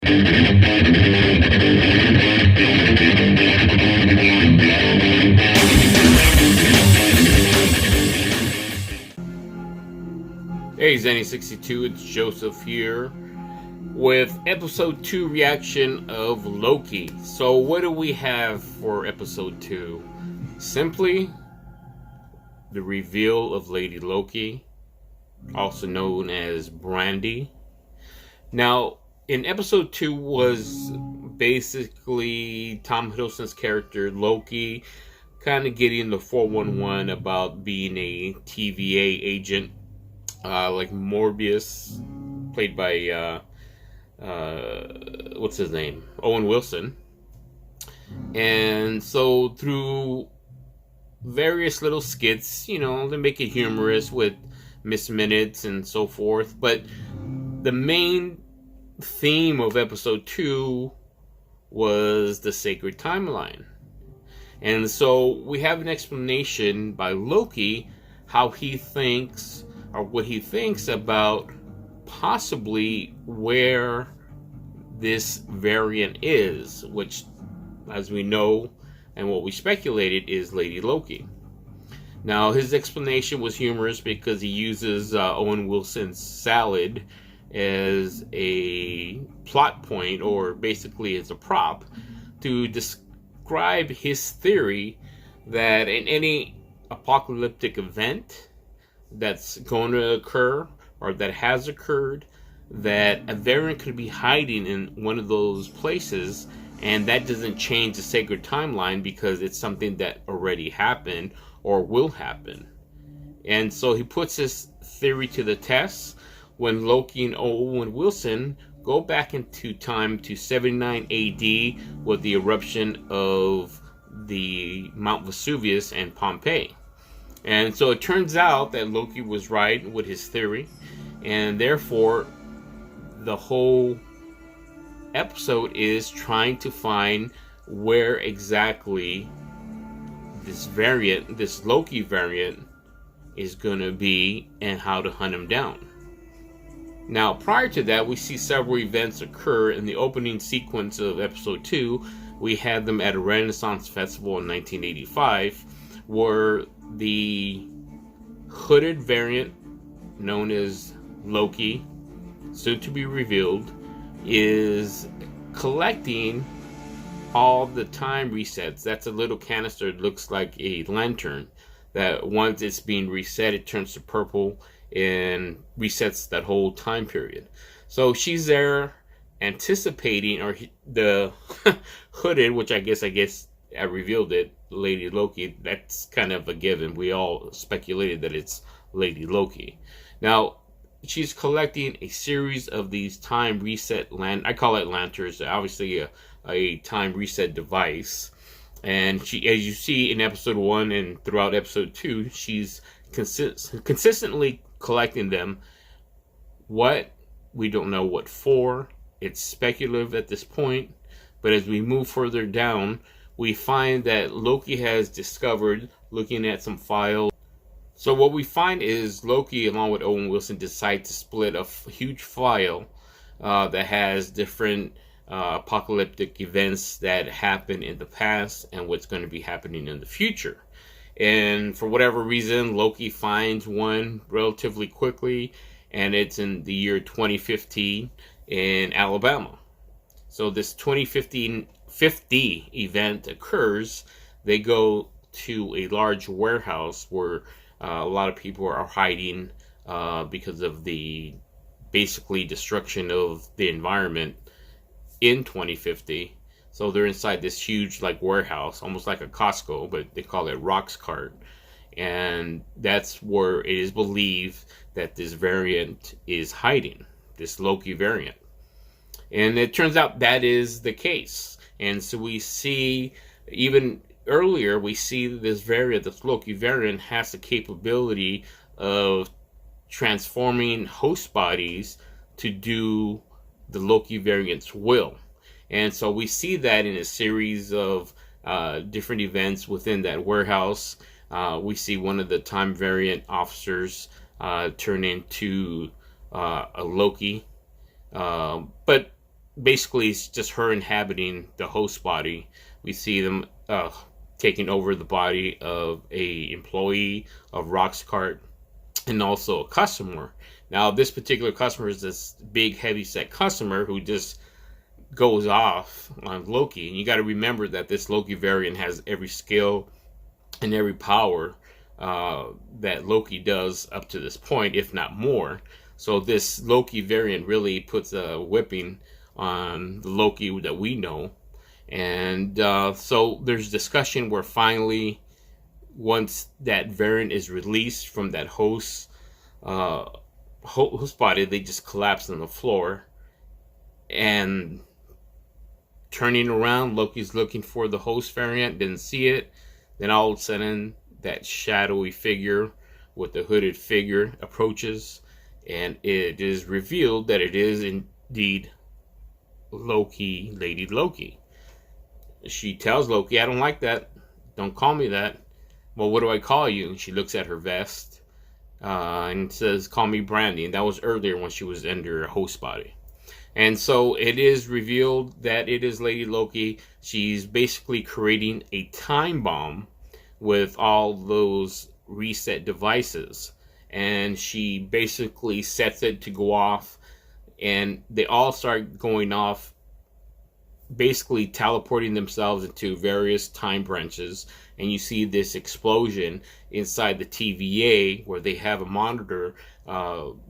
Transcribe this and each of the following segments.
Hey Zenny62, it's Joseph here with episode 2 reaction of Loki. So what do we have for episode 2? Simply the reveal of Lady Loki, also known as Brandy. Now, in episode 2 was basically Tom Hiddleston's character Loki kind of getting the 411 about being a TVA agent. Like Morbius, played by what's his name? Owen Wilson. And so through various little skits, they make it humorous with Miss Minutes and so forth. But the main theme of episode 2 was the sacred timeline. And so we have an explanation by Loki how he thinks, or what he thinks about possibly where this variant is, which, as we know and what we speculated, is Lady Loki. Now, his explanation was humorous because he uses Owen Wilson's salad as a plot point, or basically as a prop, to describe his theory that in any apocalyptic event that's going to occur, or that has occurred, that a variant could be hiding in one of those places, and that doesn't change the sacred timeline because it's something that already happened or will happen. And so he puts his theory to the test when Loki and Owen Wilson go back into time to 79 AD with the eruption of the Mount Vesuvius and Pompeii. And so it turns out that Loki was right with his theory, and therefore the whole episode is trying to find where exactly this variant, this Loki variant, is going to be and how to hunt him down. Now, prior to that, we see several events occur in the opening sequence of episode 2. We had them at a Renaissance festival in 1985, where the hooded variant known as Loki, soon to be revealed, is collecting all the time resets. That's a little canister that looks like a lantern that once it's being reset, it turns to purple and resets that whole time period. So she's there anticipating, or the hooded, which I guess I revealed it, Lady Loki, that's kind of a given. We all speculated that it's Lady Loki. Now, she's collecting a series of these time reset I call it lanterns, obviously a time reset device. And she, as you see in episode 1 and throughout episode 2, she's consistently collecting them. We don't know what for. It's speculative at this point. But as we move further down, we find that Loki has discovered, looking at some files. So what we find is Loki, along with Owen Wilson, decide to split a huge file that has different apocalyptic events that happened in the past and what's going to be happening in the future. And for whatever reason, Loki finds one relatively quickly, and it's in the year 2015 in Alabama. So this 2050 event occurs. They go to a large warehouse where a lot of people are hiding because of the basically destruction of the environment in 2050. So they're inside this huge warehouse, almost like a Costco, but they call it Rock's Cart. And that's where it is believed that this variant is hiding, this Loki variant. And it turns out that is the case. And so we see, even earlier, we see this variant, this Loki variant, has the capability of transforming host bodies to do the Loki variant's will. And so we see that in a series of different events within that warehouse. We see one of the time variant officers turn into a Loki. But basically it's just her inhabiting the host body. We see them taking over the body of a employee of Roxcart and also a customer. Now, this particular customer is this big, heavy set customer who just goes off on Loki. And you got to remember that this Loki variant has every skill and every power that Loki does up to this point, if not more. So this Loki variant really puts a whipping on the Loki that we know. And so there's discussion where finally, once that variant is released from that host body, they just collapse on the floor. And turning around, Loki's looking for the host variant, didn't see it. Then all of a sudden, that shadowy figure with the hooded figure approaches, and it is revealed that it is indeed Loki, Lady Loki. She tells Loki, I don't like that. Don't call me that. Well, what do I call you? And she looks at her vest and says, call me Brandy. And that was earlier when she was under a host body. And so it is revealed that it is Lady Loki. She's basically creating a time bomb with all those reset devices. And she basically sets it to go off. And they all start going off, basically teleporting themselves into various time branches. And you see this explosion inside the TVA where they have a monitor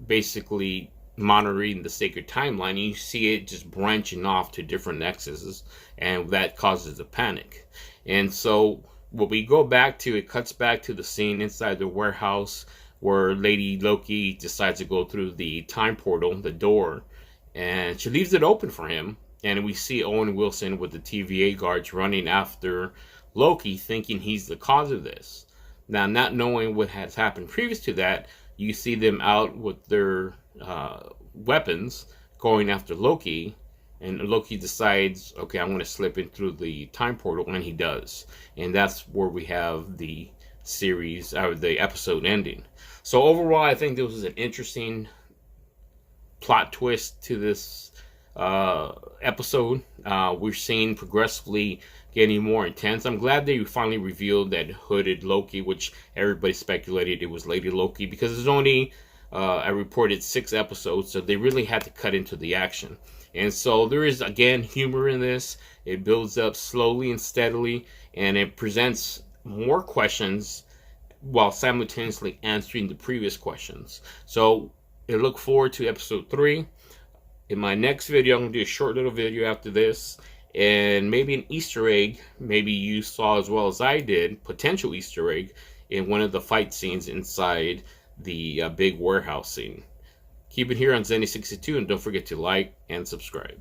basically monitoring the sacred timeline. And you see it just branching off to different nexuses, and that causes a panic. And so what we go back to, it cuts back to the scene inside the warehouse where Lady Loki decides to go through the time portal, the door, and she leaves it open for him. And we see Owen Wilson with the TVA guards running after Loki, thinking he's the cause of this. Now, not knowing what has happened previous to that, you see them out with their weapons going after Loki. And Loki decides, okay, I'm going to slip in through the time portal, and he does. And that's where we have the series, or the episode ending. So overall, I think this was an interesting plot twist to this episode. We're seeing progressively getting more intense. I'm glad they finally revealed that hooded Loki, which everybody speculated it was Lady Loki, because there's only I reported 6 episodes, so they really had to cut into the action. And so there is, again, humor in this. It builds up slowly and steadily, and it presents more questions while simultaneously answering the previous questions. So I look forward to episode 3. In my next video, I'm going to do a short little video after this, and maybe an Easter egg, maybe you saw as well as I did, potential Easter egg, in one of the fight scenes inside the big warehouse scene. Keep it here on Zenny62, and don't forget to like and subscribe.